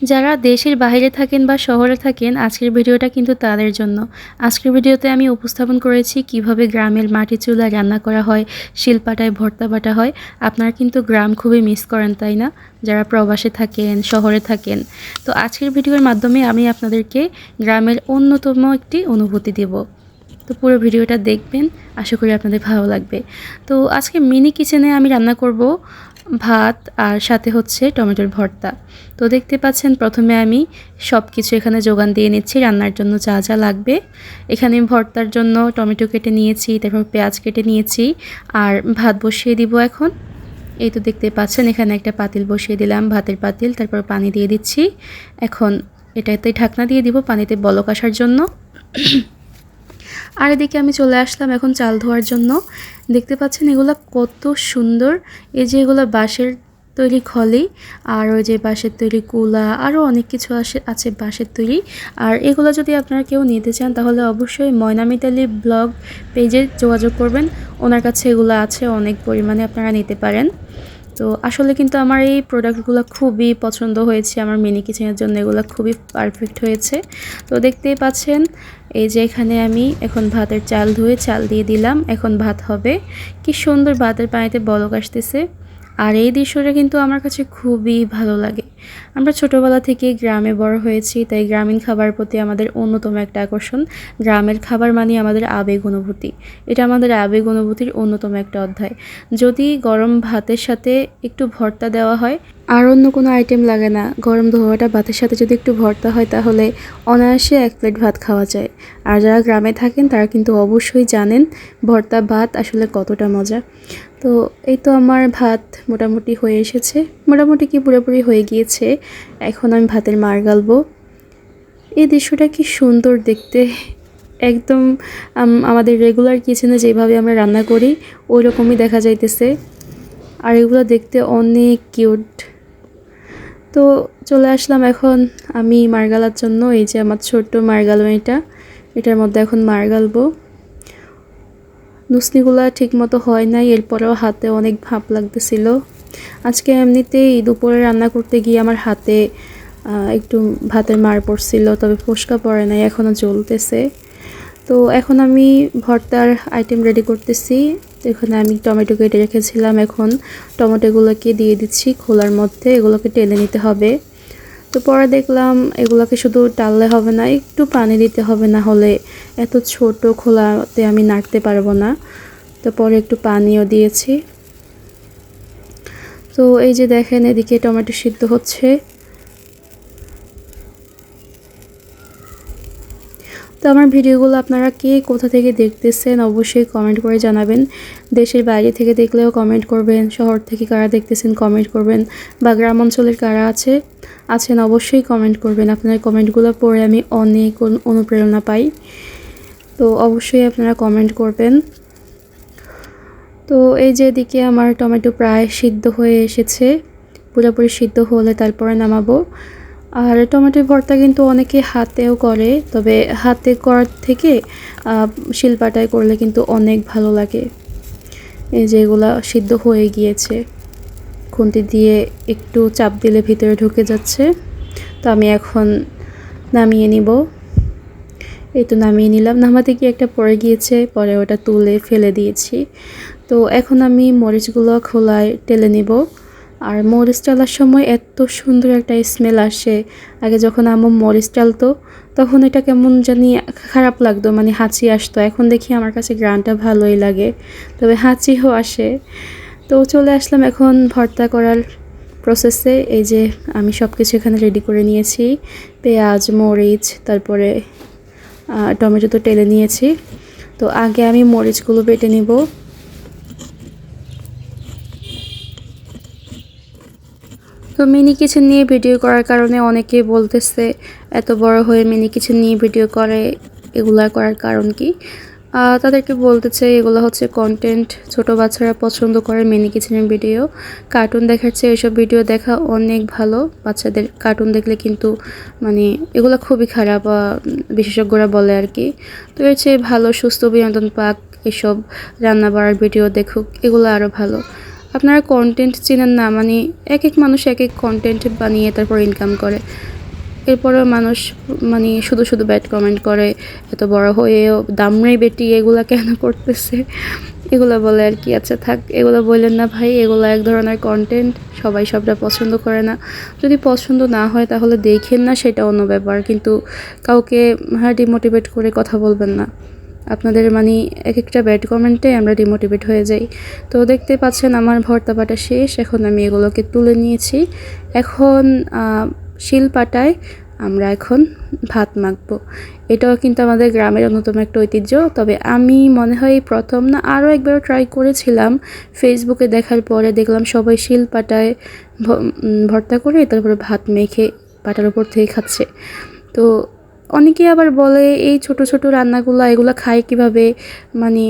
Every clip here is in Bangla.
যারা দেশের বাইরে থাকেন বা শহরে থাকেন আজকের ভিডিওটা কিন্তু তাদের জন্য। আজকের ভিডিওতে আমি উপস্থাপন করেছি কিভাবে গ্রামের মাটির চুলায় রান্না করা হয়, শিলপাটায় ভর্তা বাটা হয়। আপনারা কিন্তু গ্রাম খুবই মিস করেন, তাই না? যারা প্রবাসে থাকেন, শহরে থাকেন। তো আজকের ভিডিওর মাধ্যমে আমি আপনাদেরকে গ্রামের অন্যতম একটি অনুভূতি দেব। তো পুরো ভিডিওটা দেখবেন, আশা করি আপনাদের ভালো লাগবে। তো আজকে মিনি কিচেনে আমি রান্না করব ভাত আর সাথে হচ্ছে টমেটোর ভর্তা। তো দেখতে পাচ্ছেন প্রথমে আমি সব কিছু এখানে যোগান দিয়ে নিচ্ছি রান্নার জন্য যা যা লাগবে। এখানে আমি ভর্তার জন্য টমেটো কেটে নিয়েছি, তারপর পেঁয়াজ কেটে নিয়েছি আর ভাত বসিয়ে দিব এখন। এই তো দেখতে পাচ্ছেন এখানে একটা পাতিল বসিয়ে দিলাম, ভাতের পাতিল, তারপর পানি দিয়ে দিচ্ছি। এখন এটাতে ঢাকনা দিয়ে দিব পানিতে বলক আসার জন্য। আর এদিকে আমি চলে আসলাম এখন চাল ধোয়ার জন্য। দেখতে পাচ্ছেন এগুলো কত সুন্দর। এই যে এগুলো বাঁশের তৈরি খলি, আর ওই যে বাঁশের তৈরি কুলা, আরও অনেক কিছু আছে বাঁশের তৈরি। আর এগুলো যদি আপনারা কেউ নিতে চান তাহলে অবশ্যই ময়না মিতালি ব্লগ পেজে যোগাযোগ করবেন। ওনার কাছে এগুলো আছে অনেক পরিমাণে, আপনারা নিতে পারেন। তো আসলে কিন্তু আমার এই প্রোডাক্টগুলো খুবই পছন্দ হয়েছে, আমার মিনি কিচেনের জন্য এগুলো খুবই পারফেক্ট হয়েছে। তো দেখতেই পাচ্ছেন এই যে এখানে আমি এখন ভাতের চাল ধুয়ে চাল দিয়ে দিলাম, এখন ভাত হবে। কি সুন্দর ভাতের পানিতে বলক আসতেছে। আর এই দৃশ্যটা কিন্তু আমার কাছে খুবই ভালো লাগে। আমরা ছোটোবেলা থেকে গ্রামে বড় হয়েছি, তাই গ্রামীণ খাবার প্রতি আমাদের অন্যতম একটা আকর্ষণ। গ্রামের খাবার মানে আমাদের আবেগ অনুভূতি, এটা আমাদের আবেগ অনুভূতির অন্যতম একটা অধ্যায়। যদি গরম ভাতের সাথে একটু ভর্তা দেওয়া হয়, আর অন্য কোনো আইটেম লাগে না, গরম ধোয়াটা ভাতের সাথে যদি একটু ভর্তা হয় তাহলে অনায়াসে 1 প্লেট ভাত খাওয়া যায়। আর যারা গ্রামে থাকেন তারা কিন্তু অবশ্যই জানেন ভর্তা ভাত আসলে কতটা মজা। তো এই তো আমার ভাত মোটামুটি হয়ে এসেছে, মোটামুটি কি পুরোপুরি হয়ে গিয়েছে। এখন আমি ভাতের মাড় গালবো। এই দৃশ্যটা কি সুন্দর দেখতে, একদম আমাদের রেগুলার কিচেনে যেভাবে আমরা রান্না করি ওই রকমই দেখা যাইতেছে। আর এগুলো দেখতে অনেক কিউট। তো চলে আসলাম এখন আমি মাড় গালার জন্য। এই যে আমার ছোট্ট মাড় গালুন, এটার মধ্যে এখন মাড় গালবো। নুসনিগুলা ঠিক মতো হয় নাই, এরপরেও হাতে অনেক ভাপ লাগতেছিল। আজকে এমনিতেই দুপুরে রান্না করতে গিয়ে আমার হাতে একটু ভাতের মার পড়ছিল, তবে ফোসকা পড়ে নাই, এখনও জ্বলতেছে। তো এখন আমি ভর্তার আইটেম রেডি করতেছি। তো এখানে আমি টমেটো কেটে রেখেছিলাম, এখন টমেটোগুলোকে দিয়ে দিচ্ছি খোলার মধ্যে, এগুলোকে টেনে নিতে হবে। তো পরে দেখলাম এগুলোকে শুধু টাললে হবে না, একটু পানি দিতে হবে, না হলে এত ছোট খোলাতে আমি নাড়তে পারবো না। তো পরে একটু পানিও দিয়েছি। তো এই যে দেখেন এদিকে টমেটো সিদ্ধ হচ্ছে। তো আমার ভিডিওগুলো আপনারা কে কোথা থেকে দেখতেছেন অবশ্যই কমেন্ট করে জানাবেন। দেশের বাইরে থেকে দেখলেও কমেন্ট করবেন, শহর থেকে কারা দেখতেছেন কমেন্ট করবেন, বা গ্রাম অঞ্চলের কারা আছেন অবশ্যই কমেন্ট করবেন। আপনার কমেন্টগুলো পড়ে আমি অনেক অনুপ্রেরণা পাই। তো অবশ্যই আপনারা কমেন্ট করবেন। তো এই যে এদিকে আমার টমেটো প্রায় সিদ্ধ হয়ে এসেছে, পুরোপুরি সিদ্ধ হলে তারপরে নামাবো। আর টমেটো ভর্তা কিন্তু অনেকে হাতেও করে, তবে হাতে করার থেকে শিলপাটায় করলে কিন্তু অনেক ভালো লাগে। এই যে এগুলা সিদ্ধ হয়ে গিয়েছে, খুন্তি দিয়ে একটু চাপ দিলে ভিতরে ঢুকে যাচ্ছে। তো আমি এখন নামিয়ে নিব। এই তো নামিয়ে নিলাম, নামাতে গিয়ে একটা পড়ে গিয়েছে, পরে ওটা তুলে ফেলে দিয়েছি। তো এখন আমি মরিচগুলো খোলায় টেলে নিব। আর মরিচ টালার সময় এত সুন্দর একটা স্মেল আসে। আগে যখন আম্মু মরিচ টালতো তখন এটা কেমন জানি খারাপ লাগতো, মানে হাঁচি আসতো। এখন দেখি আমার কাছে গ্রানটা ভালোই লাগে, তবে হাঁচিও আসে। তো চলে আসলাম এখন ভর্তা করার প্রসেসে। এই যে আমি সব কিছু এখানে রেডি করে নিয়েছি, পেঁয়াজ, মরিচ, তারপরে টমেটো তো টেলে নিয়েছি। তো আগে আমি মরিচগুলো বেটে নিব। তো মিনি কিচেন নিয়ে ভিডিও করার কারণে অনেকে বলতেছে এত বড় হয়ে মিনি কিচেন নিয়ে ভিডিও করে, এগুলা করার কারণ কি? তাদেরকে বলতে চাই এগুলো হচ্ছে কন্টেন্ট, ছোট বাচ্চারা পছন্দ করে মিনি কিচেনের ভিডিও। কার্টুন দেখার চেয়ে এসব ভিডিও দেখা অনেক ভালো। বাচ্চাদের কার্টুন দেখলে কিন্তু মানে এগুলো খুবই খারাপ, বিশেষজ্ঞরা বলে আর কি। তো এর চেয়ে ভালো সুস্থ বিনোদন পাক এসব রান্না বাড়ার ভিডিও দেখুক, এগুলো আরও ভালো। আপনারা কন্টেন্ট চেনেন না, মানে এক এক মানুষ এক এক কন্টেন্ট বানিয়ে তারপর ইনকাম করে। এরপরেও মানুষ মানে শুধু শুধু ব্যাড কমেন্ট করে, এত বড় হয়েও দামড়াই বেটি এগুলা কেন করতেছে, এগুলো বলে আর কি। আচ্ছা থাক, এগুলো বললেন না ভাই, এগুলো এক ধরনের কন্টেন্ট, সবাই সবটা পছন্দ করে না। যদি পছন্দ না হয় তাহলে দেখেন না, সেটা অন্য ব্যাপার, কিন্তু কাউকে ডিমোটিভেট করে কথা বলবেন না। আপনাদের মানে এক একটা ব্যাড কমেন্টে আমরা ডিমোটিভেট হয়ে যাই। তো দেখতে পাচ্ছেন আমার ভর্তা বাটা শেষ, এখন আমি এগুলোকে তুলে নিয়েছি। এখন শিলপাটায় আমরা এখন ভাত মাখবো। এটাও কিন্তু আমাদের গ্রামের অন্যতম একটা ঐতিহ্য। তবে আমি মনে হয় প্রথম না আরও একবার ট্রাই করেছিলাম, ফেসবুকে দেখার পরে দেখলাম সবাই শিলপাটায় ভর্তা করে তারপরে ভাত মেখে পাটার উপর থেকে খাচ্ছে। তো অনেকে আবার বলে এই ছোট ছোট রান্নাগুলো এগুলো খায় কিভাবে, মানে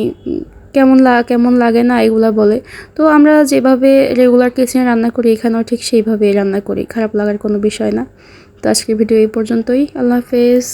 কেমন লাগে না এগুলা বলে। তো আমরা যেভাবে রেগুলার কিচেনে রান্না করি এখানেও ঠিক সেইভাবে রান্না করি, খারাপ লাগার কোনো বিষয় না। তো আজকের ভিডিও এই পর্যন্তই, আল্লাহ হাফেজ।